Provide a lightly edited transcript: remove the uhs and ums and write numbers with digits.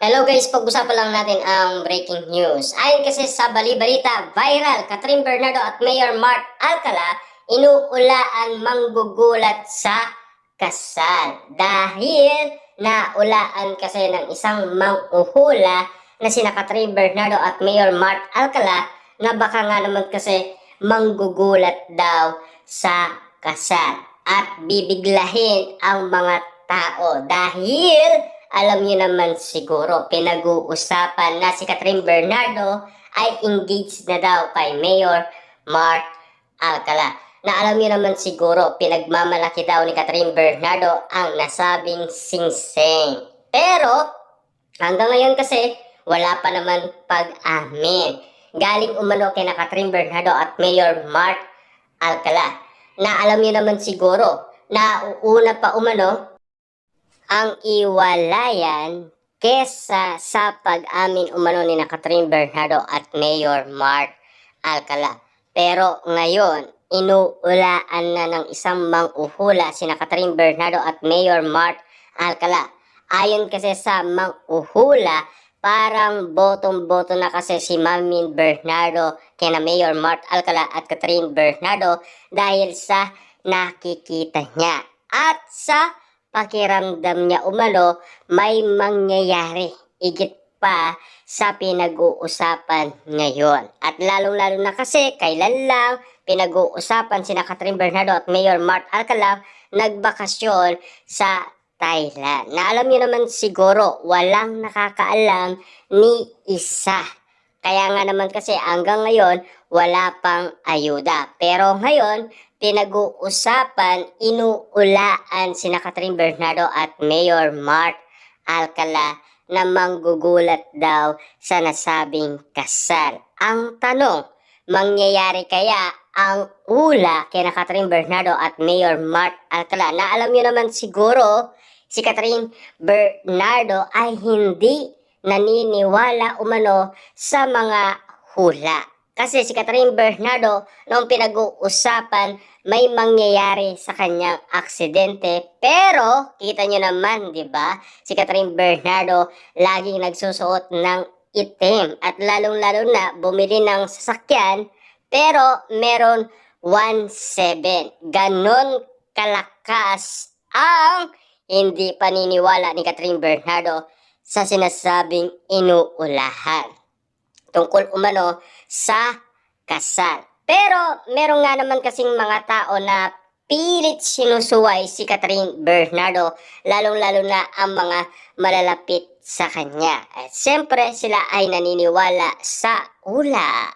Hello guys, pag-usapan lang natin ang breaking news. Ayon kasi sa bali-balita, viral, Catherine Bernardo at Mayor Mark Alcala inuula ang manggugulat sa kasal. Dahil naulaan kasi ng isang manghuhula na sina Catherine Bernardo at Mayor Mark Alcala na baka nga naman kasi manggugulat daw sa kasal at bibiglahin ang mga tao dahil alam niyo naman siguro, pinag-uusapan na si Catherine Bernardo ay engaged na daw kay Mayor Mark Alcala. Na alam niyo naman siguro, pinagmamalaki daw ni Catherine Bernardo ang nasabing singsing. Pero, hanggang ngayon kasi, wala pa naman pag-amin. Galing umano kay na Catherine Bernardo at Mayor Mark Alcala. Na alam niyo naman siguro, na uuna pa umano ang iwalayan kesa sa pag-amin umano ni na Catherine Bernardo at Mayor Mark Alcala. Pero ngayon, inuulaan na ng isang manghuhula sina Catherine Bernardo at Mayor Mark Alcala. Ayon kasi sa manghuhula, parang botong-boto na kasi si Mamin Bernardo kina Mayor Mark Alcala at Catherine Bernardo dahil sa nakikita niya at sa pakiramdam niya umano may mangyayari higit pa sa pinag-uusapan ngayon. At lalong-lalo na kasi kailan lang pinag-uusapan sina Catherine Bernardo at Mayor Mark Alcala nagbakasyon sa Thailand. Na alam niyo naman siguro walang nakakaalam ni isa. Kaya nga naman kasi hanggang ngayon wala pang ayuda. Pero ngayon pinag-uusapan, inuulaan sina Catherine Bernardo at Mayor Mark Alcala na manggugulat daw sa nasabing kasal. Ang tanong, mangyayari kaya ang ula kina Catherine Bernardo at Mayor Mark Alcala? Na alam niyo naman siguro, si Catherine Bernardo ay hindi naniniwala umano sa mga hula. Kasi si Catherine Bernardo, noong pinag-uusapan, may mangyayari sa kanyang aksidente. Pero, kita nyo naman, di ba? Si Catherine Bernardo laging nagsusuot ng itim. At lalong-lalo na, bumili ng sasakyan. Pero, meron 1.7. Ganon kalakas ang hindi paniniwala ni Catherine Bernardo sa sinasabing inuulahan tungkol umano sa kasal. Pero meron nga naman kasing mga tao na pilit sinusuway si Catherine Bernardo, lalong-lalo na ang mga malalapit sa kanya. At siyempre sila ay naniniwala sa ula.